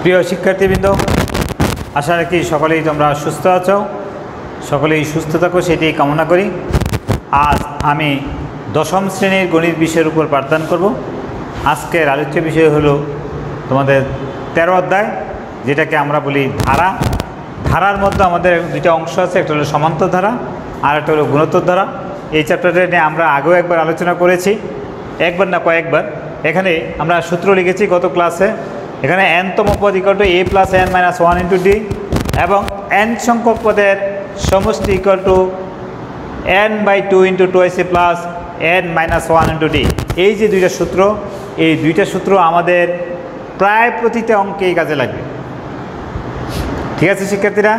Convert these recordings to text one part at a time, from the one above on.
প্রিয় শিক্ষার্থীবৃন্দ, আশা রাখি সকলেই তোমরা সুস্থ আছো, সকলেই সুস্থ থাকো সেটি কামনা করি। আজ আমি দশম শ্রেণীর গণিত বিষয়ের উপর পাঠদান করব। আজকের আলোচ্য বিষয় হলো তোমাদের 13 অধ্যায়, যেটাকে আমরা বলি ধারা। ধারার মধ্যে আমাদের দুইটা অংশ আছে, একটা হলো সমান্তর ধারা আর একটা হলো গুণোত্তর ধারা। এই চ্যাপ্টারটা নিয়ে আমরা আগেও একবার আলোচনা করেছি, একবার না কয়েকবার। এখানে আমরা সূত্র লিখেছি গত ক্লাসে। এখানে n-তম পদ equal to a plus n minus 1 into D, এবং n সংখ্যক পদের সমষ্টি equal to n/2 into 2ac plus n minus 1 into D. এই যে দুইটা সূত্র, এই দুইটা সূত্র আমাদের প্রায় প্রতিটা অঙ্কেই কাজে লাগবে। ঠিক আছে শিক্ষার্থীরা,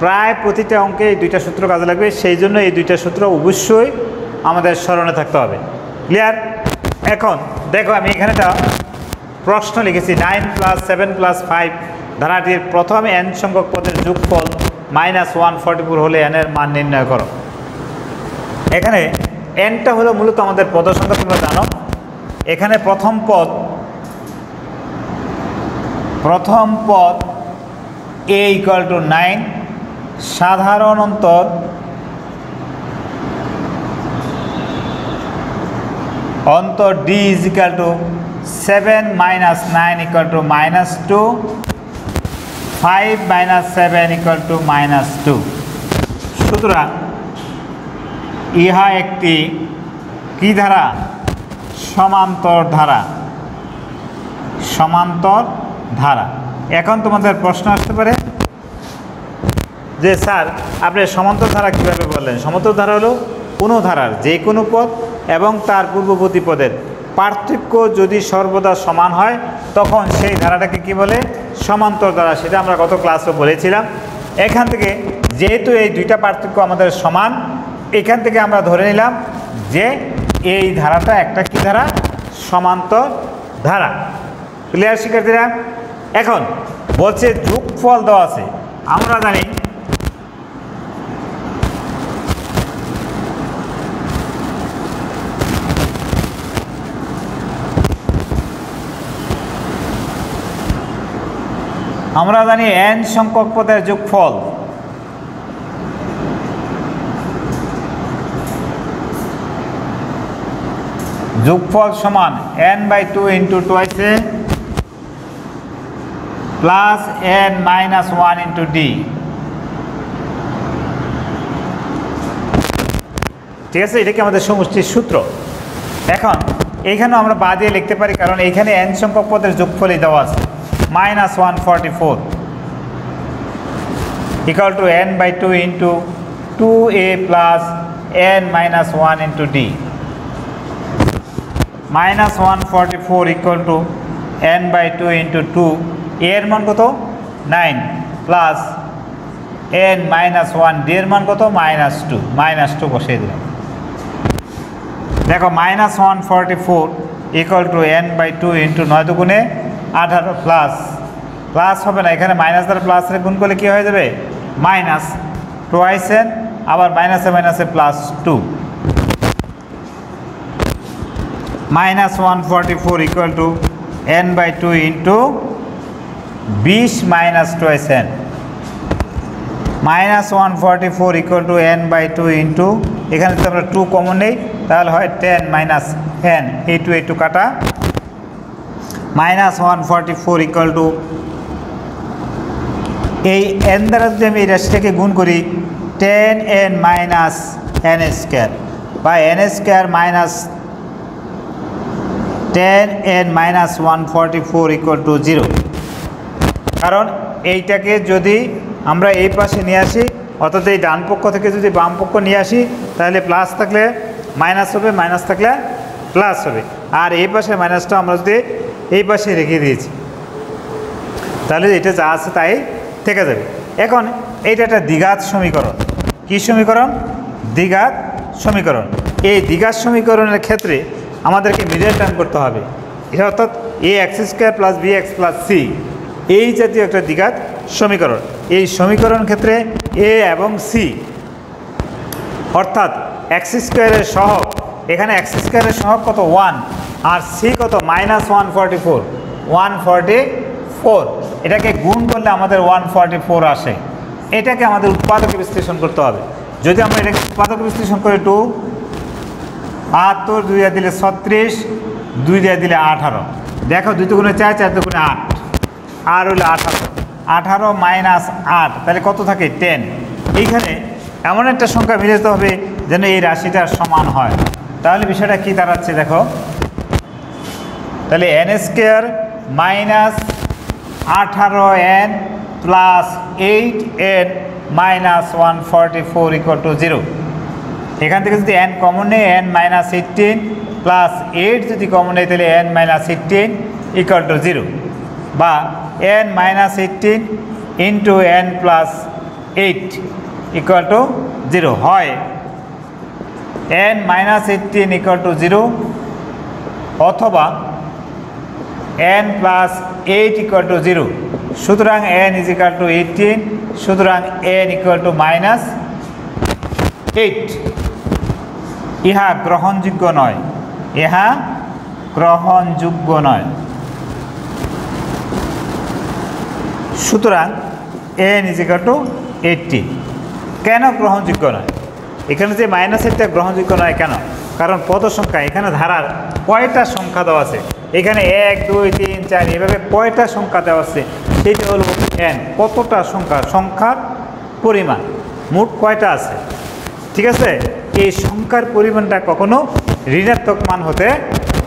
প্রায় প্রতিটা অঙ্কে এই দুইটা সূত্র কাজে লাগবে। সেই জন্য এই দুইটা সূত্র অবশ্যই আমাদের স্মরণে থাকতে হবে। ক্লিয়ার? এখন দেখো, আমি এখানেটা প্রশ্ন লিখেছি 9 প্লাস 7 প্লাস 5 ধারাটির প্রথম n সংখ্যক পদের যোগফল -144 হলে n এর মান নির্ণয় করো। এখানে nটা হলো মূলত আমাদের পদ সংখ্যা, তোমরা জানো। এখানে প্রথম পদ a ইকুয়াল টু 9, সাধারণ অন্তর d is equal to 7 minus 9 equal to -2, 5 minus 7 equal to -2। সুতরাং ইহা একটি কি ধারা? সমান্তর ধারা। সমান্তর ধারা। এখন তোমাদের প্রশ্ন আসতে পারে যে স্যার, আপনি সমান্তর ধারা কীভাবে বললেন? সমান্তর ধারা হলো কোনো ধারার যে কোনো পদ এবং তার পূর্ববর্তী পদের পার্থক্য যদি সর্বদা সমান হয়, তখন সেই ধারাটাকে কি বলে? সমান্তর ধারা। সেটা আমরা গত ক্লাসে বলেছিলাম। এখান থেকে যেহেতু এই দুইটা পার্থক্য আমাদের সমান, এখান থেকে আমরা ধরে নিলাম যে এই ধারাটা একটা কি ধারা? সমান্তর ধারা। ক্লিয়ার শিক্ষার্থীরা? এখন বলছে যোগফল দেওয়া আছে। আমরা জানি n সংখ্যক পদের যোগফল সমান n/2 into 2ac plus n minus 1 into D. ঠিক আছে, এটা কি আমাদের সমষ্টির সূত্র? এখন এইখানেও আমরা বাদ দিয়ে লিখতে পারি, কারণ এইখানে n সংখ্যক পদের যোগফলই দেওয়া আছে। -144 equal to n/2 into 2a plus n minus 1 into D. -144 equal to n/2 into 2, এর মান কত? 9 প্লাস n মাইনাস 1, ডি এর মান কত? -2 বসিয়ে দিলাম। দেখো, -144 ইকুয়াল টু n/2 ইন্টু 9 দুগুণে 18 প্লাস হবে না, এখানে মাইনাস দ্বারা প্লাস গুণ করলে কী হয়ে যাবে? মাইনাস টুয়াইস n, আবার মাইনাসে মাইনাসে +2। -144 equal to n/2 into 20 minus twice n। -144 equal to n/2 into, এখানে যদি আমরা 2 কমন নেই তাহলে হয় 10 মাইনাস n, এই 2 কাটা। -144 ইকুয়াল টু, এই n দ্বারা যদি আমি এই রাশিটাকে গুণ করি, 10n মাইনাস n স্কোয়ার বা n square minus 10n minus 144 equal to 0। কারণ এইটাকে যদি আমরা এই পাশে নিয়ে আসি, অর্থাৎ এই ডান পক্ষ থেকে যদি বাম পক্ষ নিয়ে আসি, তাহলে প্লাস থাকলে মাইনাস হবে, মাইনাস থাকলে প্লাস হবে। আর এই পাশে মাইনাসটা আমরা যদি এই পাশে রেখে দিয়েছি, তাহলে এটা যা আছে তাই থেকে যাবে। এখন এইটা একটা দ্বিঘাত সমীকরণ। কি সমীকরণ? দ্বিঘাত সমীকরণ। এই দ্বিঘাত সমীকরণের ক্ষেত্রে আমাদেরকে মিডল টার্ম করতে হবে। এটা অর্থাৎ ax² plus bx plus c, এই জাতীয় একটা দ্বিঘাত সমীকরণ। এই সমীকরণ ক্ষেত্রে a এবং c, অর্থাৎ x² এর সহগ, এখানে x² এর সহগ কত? 1, আর c কত? -144। এটাকে গুণ করলে আমাদের 144 আসে। এটাকে আমাদের উৎপাদকে বিশ্লেষণ করতে হবে। যদি আমরা এটাকে উৎপাদকে বিশ্লেষণ করি 2 72 2 দিয়ে দিলে 36, 2 দিয়ে দিলে 18। দেখো 2 দুগুণে 4, 4 দুগুণে 8, আর হইলো 18, 18 মাইনাস 8 তাহলে কত থাকে 10। এইখানে এমন একটা সংখ্যা মিলাতে হবে যেন এই রাশিটার সমান হয়। তাহলে বিষয়টা কি দাঁড়াচ্ছে দেখো, তাহলে n square minus 18n plus 8n minus 144 equal to 0। এখান থেকে যদি n কমন নেই n মাইনাস 18 প্লাস 8 যদি কমন নেই তাহলে n মাইনাস 18 ইকুয়াল টু 0, বা n minus 18 into n plus 8 equal to 0 হয় n মাইনাস 18 ইকুয়াল টু 0 অথবা n প্লাস 8 ইকুয়াল টু 0। সুতরাং n ইজ ইকুয়াল টু 18, সুতরাং n ইকুয়াল টু মাইনাস 8। ইহা গ্রহণযোগ্য নয়, ইহা গ্রহণযোগ্য নয়। সুতরাং n ইজ ইকুয়াল টু 80। কেন গ্রহণযোগ্য নয়? এখানে যে মাইনাস 8টা গ্রহণযোগ্য নয় কেন? কারণ পদ সংখ্যা এখানে ধারার কয়টা সংখ্যা দেওয়া আছে, এখানে 1 2 3 4 এভাবে কয়টা সংখ্যা দেওয়া আছে সেটা হলো n। কতটা সংখ্যা, সংখ্যার পরিমাণ, মোট কয়টা আছে, ঠিক আছে? এই সংখ্যার পরিমাণটা কখনো ঋণাত্মক মান হতে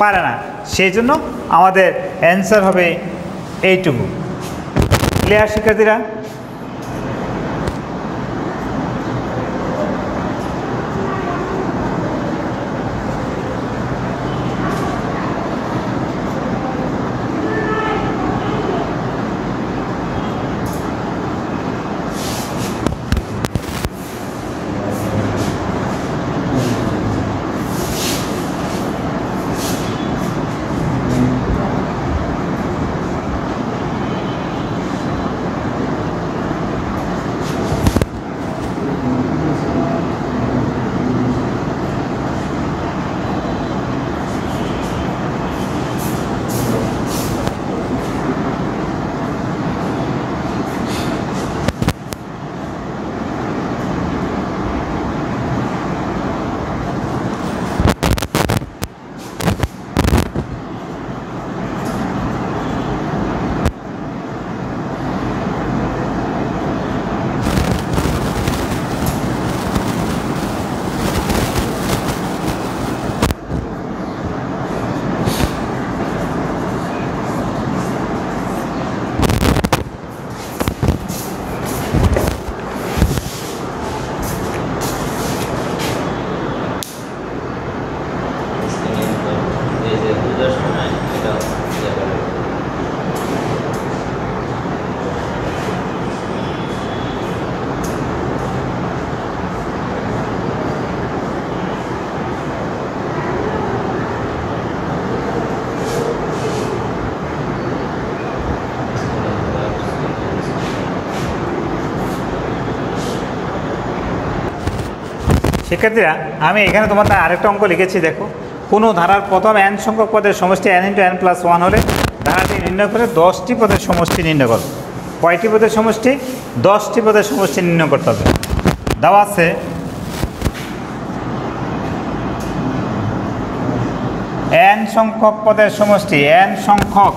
পারে না। সেই জন্য আমাদের অ্যান্সার হবে এইটুকু। ক্লিয়ার শিক্ষার্থীরা? শিক্ষার্থীরা, আমি এখানে তোমাদের আরেকটা অঙ্ক লিখেছি। দেখো, কোনো ধারার প্রথম n সংখ্যক পদের সমষ্টি n ইন্টু n প্লাস 1 হলে ধারাটি নির্ণয় করে 10টি পদের সমষ্টি নির্ণয় করো। কয়টি পদের সমষ্টি? 10টি পদের সমষ্টি নির্ণয় করতে হবে। দেওয়া আছে n সংখ্যক পদের সমষ্টি, n সংখ্যক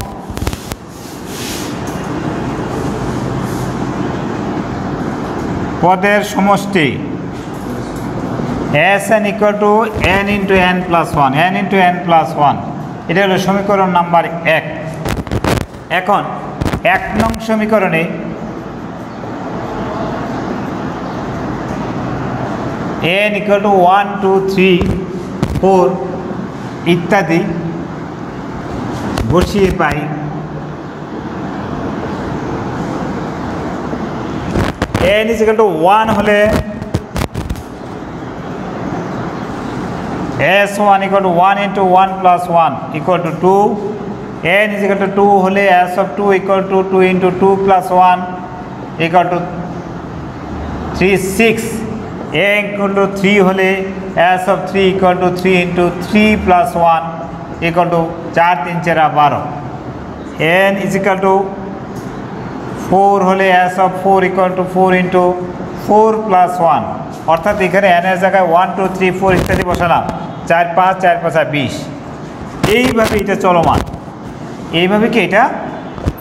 পদের সমষ্টি Sn equal to n into n plus 1, n into n plus 1। এটা হলো সমীকরণ নাম্বার 1। এখন 1 নং সমীকরণে n ইকুয়াল টু 1 2 3 4 ইত্যাদি বসিয়ে পাই। n ইজ ইকুয়াল টু 1 হলে S1 equal to 1 into 1 plus 1 equal to 2. n is equal to 2 হলে s of 2 equal to 2 into 2 plus 1 equal to 3 6. n equal to 3 হলে s of 3 equal to 3 into 3 plus 1 equal to 4 3 4 12. n is equal to 4 হলে S of 4 equal to 4 into 4 plus 1, অর্থাৎ এখানে N এর জায়গায় 1 2 3 4 ইত্যাদি বসালাম, 4 5 4 5 20। এইভাবে এটা চলমান, এইভাবে কি এটা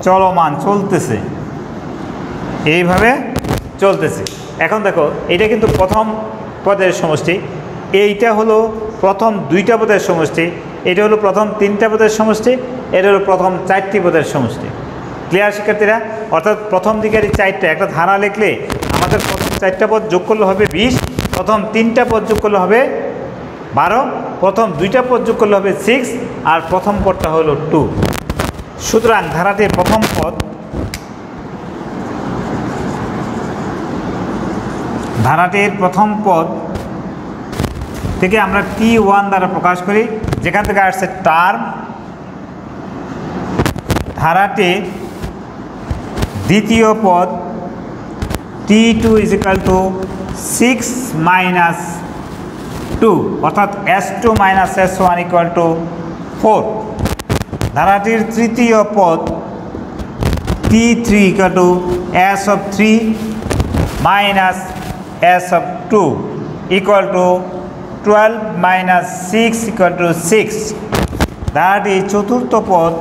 চলমান চলতেছে, এইভাবে চলতেছে। এখন দেখো এটা কিন্তু প্রথম পদের সমষ্টি, এইটা হলো প্রথম দুইটা পদের সমষ্টি, এটা হলো প্রথম তিনটা পদের সমষ্টি, এটা হলো প্রথম চারটি পদের সমষ্টি। ক্লিয়ার শিক্ষার্থীরা? অর্থাৎ প্রথম দিকের এই চারটা, একটা ধারা লিখলে আমাদের প্রথম চারটা পদ যোগ করলে হবে 20, প্রথম তিনটা পদ যোগ করলে হবে 12, প্রথম দুইটা পদ যোগ করলে হবে 6, আর প্রথম পদটা হলো 2। সুতরাং ধারাটির প্রথম পদ, ধারাটির প্রথম পদ থেকে আমরা T1 দ্বারা প্রকাশ করি, যেখান থেকে আসছে টার্ম। ধারাটির দ্বিতীয় পদ T2 is equal to 6 minus 2, অর্থাৎ S2 minus S1 equal to 4। ধারাটির তৃতীয় পদ T3 equal to S of 3 minus S of 2 equal to 12 minus 6 equal to 6. That is চতুর্থ পদ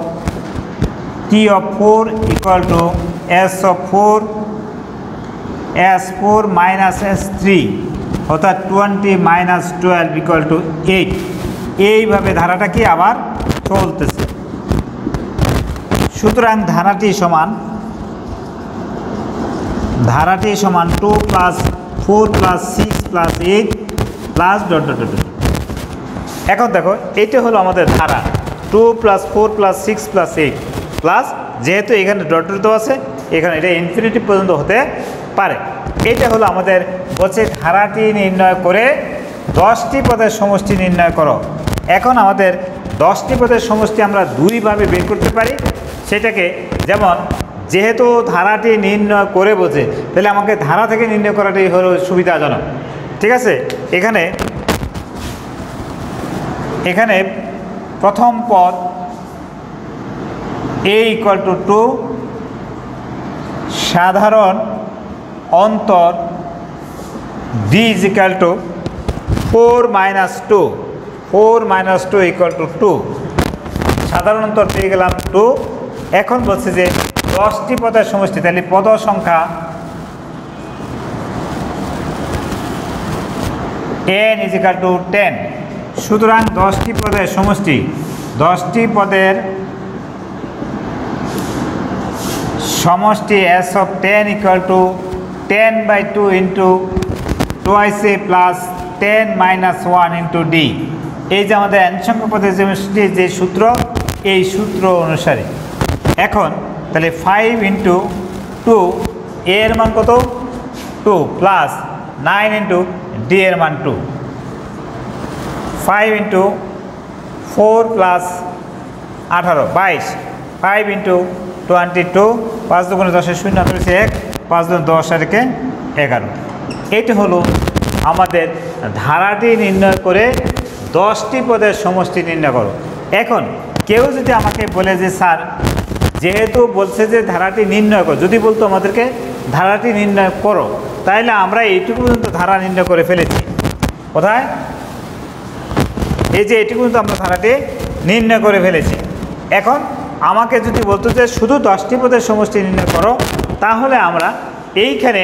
T of 4 equal to S of 4 S4 minus S3, অর্থাৎ 20 minus 12 equal to 8। এইভাবে ধারাটা কি আবার চলতেছে। সুতরাং ধারাটি সমান 2 plus 4 plus 6 plus 8 plus dot dot dot. এখন দেখো এইটা হলো আমাদের ধারা 2 প্লাস 4 প্লাস 6 প্লাস 8 প্লাস, যেহেতু এখানে ডট ডট আছে এখানে এটা ইনফিনিটি পর্যন্ত হতে পারে। এটা হলো আমাদের বলছে ধারাটি নির্ণয় করে 10টি পদের সমষ্টি নির্ণয় করো। এখন আমাদের 10টি পদের সমষ্টি আমরা দুইভাবে বের করতে পারি। সেটাকে যেমন, যেহেতু ধারাটি নির্ণয় করে বোঝে, তাহলে আমাকে ধারা থেকে নির্ণয় করাটাই হলো সুবিধাজনক। ঠিক আছে? এখানে প্রথম পদ a ইকুয়াল টু 2, সাধারণ অন্তর b is equal to 4 minus 2, 4 minus 2 equal to 2। সাধারণ অন্তর পেয়ে গেলাম 2। এখন বলছে যে 10টি পদের সমষ্টি, তাহলে পদ সংখ্যা n ইজ ইকুয়াল টু 10। সুতরাং 10টি পদের সমষ্টি, 10টি পদের সমষ্টি s of 10 equal to 10/2 into twice a plus 10 minus 1 into d। এই যে আমাদের n সংখ্যক পদের সমষ্টির যে সূত্র, এই সূত্র অনুসারে। এখন তাহলে 5 ইন্টু 2, a এর মান কত 2, প্লাস 9 ইন্টু d এর মান 2, 5 ইন্টু 4 প্লাস 18 22, 5 ইন্টু 22, 5 দুগুণে 10 শূন্য করেছে 1, 5 দুগুণে 10 আর 11। এটি হলো আমাদের ধারাটি নির্ণয় করে 10টি পদের সমষ্টি নির্ণয় করো। এখন কেউ যদি আমাকে বলে যে স্যার, যেহেতু বলছে যে ধারাটি নির্ণয় করো, যদি বলতো আমাদেরকে ধারাটি নির্ণয় করো, তাইলে আমরা এইটুকু পর্যন্ত ধারা নির্ণয় করে ফেলেছি। কোথায়? এই যে এইটুকু পর্যন্ত আমরা ধারাটি নির্ণয় করে ফেলেছি। এখন আমাকে যদি বলতো যে শুধু 10টি পদের সমষ্টি নির্ণয় করো, তাহলে আমরা এইখানে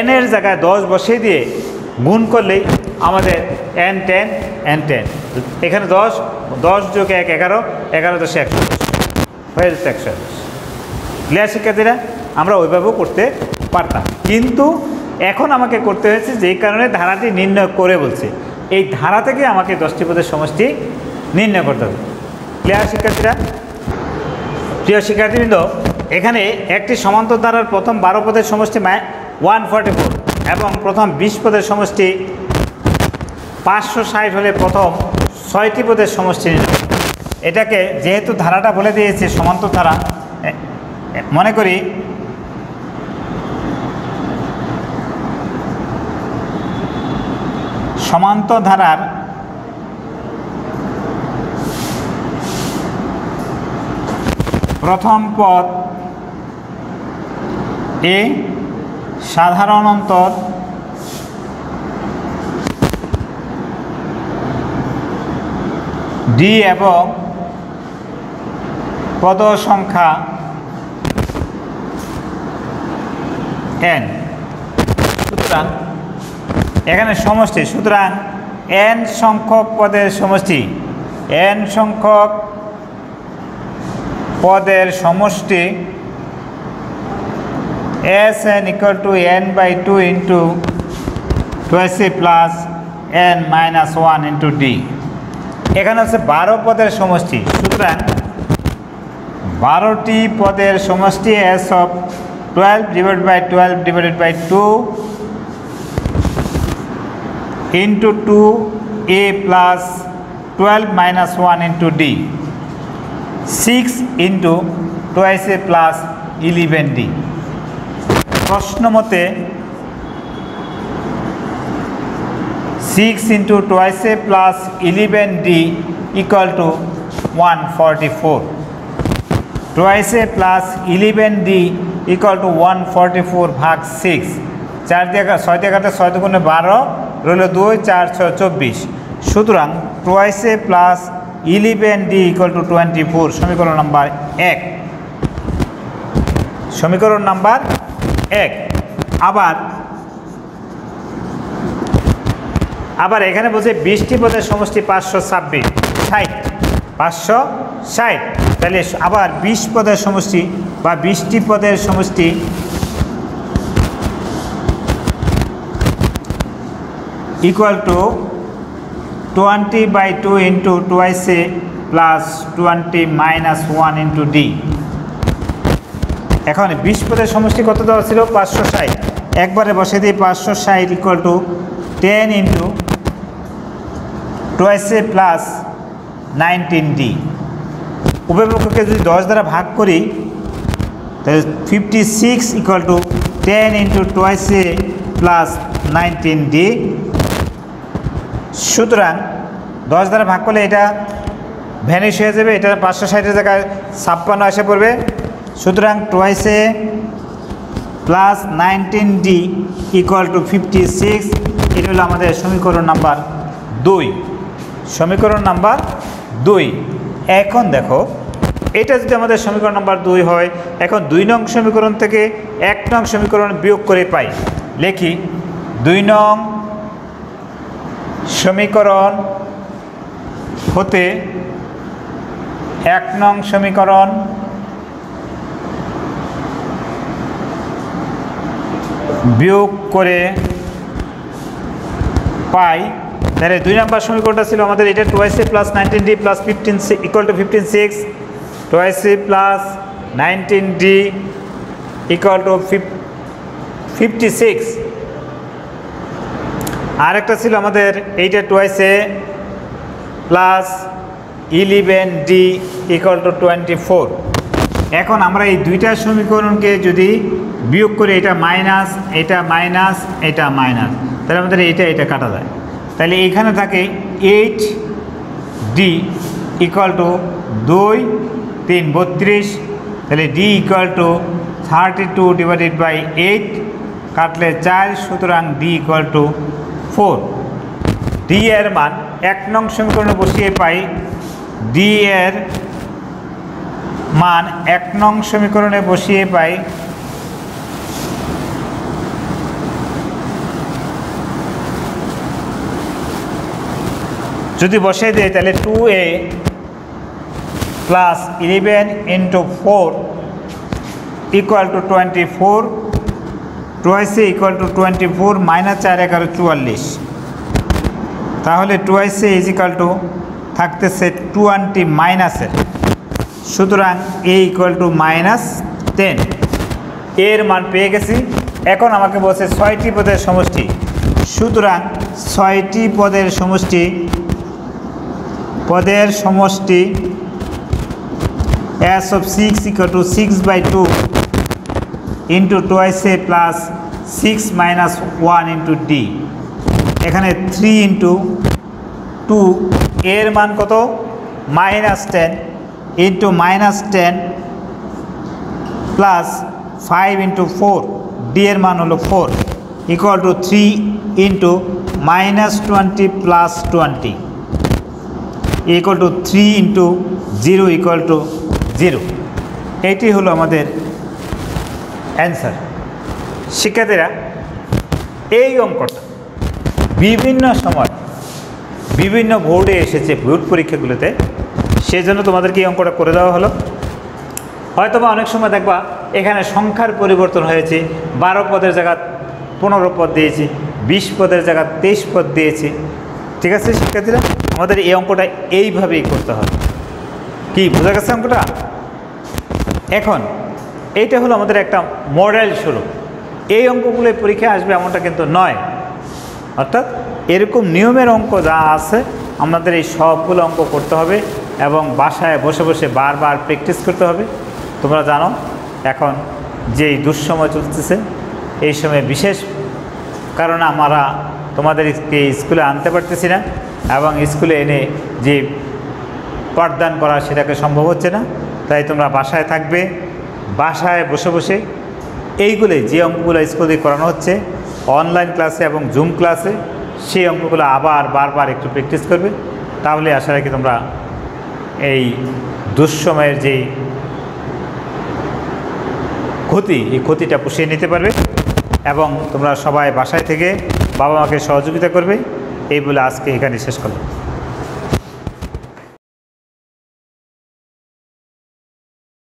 n এর জায়গায় 10 বসিয়ে দিয়ে গুণ করলেই আমাদের n 10 n 10, এখানে 10 যোগ 1 11, 11 10 110 হয়ে যেত 110। ক্লিয়ার শিক্ষার্থীরা? আমরা ওইভাবেও করতে পারতাম, কিন্তু এখন আমাকে করতে হয়েছে যেই কারণে ধারাটি নির্ণয় করে বলছে, এই ধারা থেকে আমাকে 10টি পদের সমষ্টি নির্ণয় করতে হবে। ক্লিয়ার শিক্ষার্থীরা? প্রিয় শিক্ষার্থীবৃন্দ, এখানে একটি সমান্তর ধারার প্রথম 12 পদের সমষ্টি 144 এবং প্রথম 20 পদের সমষ্টি 560 হলে প্রথম 6টি পদের সমষ্টি নির্ণয়। এটাকে যেহেতু ধারাটা বলে দিয়েছে সমান্তর ধারা, মনে করি সমান্তর ধারার প্রথম পদ এ সাধারণ অন্তর ডি এবং পদ সংখ্যা এন। সুতরাং এখানে সমষ্টি, সুতরাং এন সংখ্যক পদের সমষ্টি, এন সংখ্যক পদের সমষ্টি S N equal to N by 2 into 2ac plus N minus 1 into D. এখানে হচ্ছে 12 পদের সমষ্টি, সুতরাং 12টি পদের সমষ্টি S of 12 divide by 12 divided by 2 into 2a plus 12 minus 1 into D, 6 into 2ac plus 11d। প্রশ্ন মতে 6 into 2ac plus 11d equal to 144, 2ac plus 11d equal to 144 ভাগ 6, 4 দিয়ে 6 দিয়ে কাটে 6 দুগুণে 12 রইল 2, 4 6 24। সুতরাং 2ac plus 11d equal two 24, সমীকরণ নাম্বার 1। সমীকরণ নাম্বার 1। আবার এখানে বলছে 20টি পদের সমষ্টি 526, 560। তাহলে আবার 20 পদের সমষ্টি বা 20টি পদের সমষ্টি equal to 20/2 into 2ac plus 20 minus 1 into D. এখন 20 পদের সমষ্টি কত দেওয়া ছিল? 560। একবারে বসে দিই 560 equal to 10 into 2ac plus 19d। উভয় পক্ষকে যদি 10 দ্বারা ভাগ করি তাহলে 56 equal to 10 into 2ac plus 19d। সুতরাং 10 দ্বারা ভাগ করলে এটা ভ্যানিশ হয়ে যাবে, এটা 560-এর জায়গায় 56 এসে পড়বে। সুতরাং 2ac plus 19d equal to 56। এটা হলো আমাদের সমীকরণ নাম্বার 2। সমীকরণ নাম্বার 2। এখন দেখো এটা যদি আমাদের সমীকরণ নাম্বার 2 হয়, এখন 2 নং সমীকরণ থেকে 1 নং সমীকরণ বিয়োগ করে পাই। লিখি 2 নং সমীকরণ হতে 1 নং সমীকরণ বিয়োগ করে পাই। তাহলে 2 নম্বর সমীকরণটা ছিল আমাদের এটা 2ac plus 19d plus 15 equal to 56, 2ac plus 19d equal to 56। আরেকটা ছিল আমাদের এইটা 2ac plus 11d equal two 24। এখন আমরা এই দুইটা সমীকরণকে যদি বিয়োগ করি, এটা মাইনাস, এটা মাইনাস, এটা মাইনাস, তাহলে আমাদের এটা কাটা যায়। তাহলে এইখানে থাকে 8d ইকুয়াল টু 2, 3 32, তাহলে d equal to 32 divided by 8, কাটলে 4, সুতরাং d ইকুয়াল টু 4। d এর মান 1 নং সমীকরণে বসিয়ে পাই, d এর মান 1 নং সমীকরণে বসিয়ে পাই যদি বসিয়ে দেয় তাহলে 2a plus 11 into 4 equal to 24, 2ac equal to 24 minus 4 11 44। তাহলে 2ac ইজ ইকুয়াল টু থাকতেছে 20 মাইনাসের, সুতরাং a ইকুয়াল টু -10। এর মান পেয়ে গেছি। এখন আমাকে বলছে 6টি পদের সমষ্টি, সুতরাং 6টি পদের সমষ্টি s of 6 equal to 6/2 into 2ac plus 6 minus 1 into d। এখানে 3 into 2 এর মান কত? -10 into -10 plus 5 ইন্টু 4, ডি এর মান হলো 4 equal to 3 into -20 plus 20 equal to 3 into 0 equal to 0। এইটি হলো আমাদের অ্যান্সার। শিক্ষার্থীরা, এই অঙ্কটা বিভিন্ন সময় বিভিন্ন বোর্ডে এসেছে, বোর্ড পরীক্ষাগুলোতে, সেই জন্য তোমাদেরকে এই অঙ্কটা করে দেওয়া হলো। হয়তো বা অনেক সময় দেখবা এখানে সংখ্যার পরিবর্তন হয়েছে, 12 পদের জায়গা 15 পদ দিয়েছি, 20 পদের জায়গা 23 পদ দিয়েছি। ঠিক আছে শিক্ষার্থীরা, আমাদের এই অঙ্কটা এইভাবেই করতে হবে। কি বোঝা গেছে অঙ্কটা? এখন এইটা হলো আমাদের একটা মডেল স্বরূপ। এই অঙ্কগুলো পরীক্ষায় আসবে এমনটা কিন্তু নয়, অর্থাৎ এরকম নিয়মের অঙ্ক যা আছে আমাদের এই সবগুলো অঙ্ক করতে হবে এবং বাসায় বসে বসে বারবার প্র্যাকটিস করতে হবে। তোমরা জানো এখন যেই দুঃসময় চলতেছে, এই সময় বিশেষ কারণে আমরা তোমাদেরকে স্কুলে আনতে পারতেছি না এবং স্কুলে এনে যে পাঠদান করা সেটাকে সম্ভব হচ্ছে না। তাই তোমরা বাসায় থাকবে, বাসায় বসে বসে এইগুলো যে অঙ্কগুলো স্কুলে করানো হচ্ছে অনলাইন ক্লাসে এবং জুম ক্লাসে, সেই অঙ্কগুলো আবার বারবার একটু প্র্যাকটিস করবে। তাহলে আশা রাখি তোমরা এই দুঃসময়ের যেই ক্ষতি, এই ক্ষতিটা পুষিয়ে নিতে পারবে এবং তোমরা সবাই বাসায় থেকে বাবা মাকে সহযোগিতা করবে। এই বলে আজকে এখানে শেষ করলাম।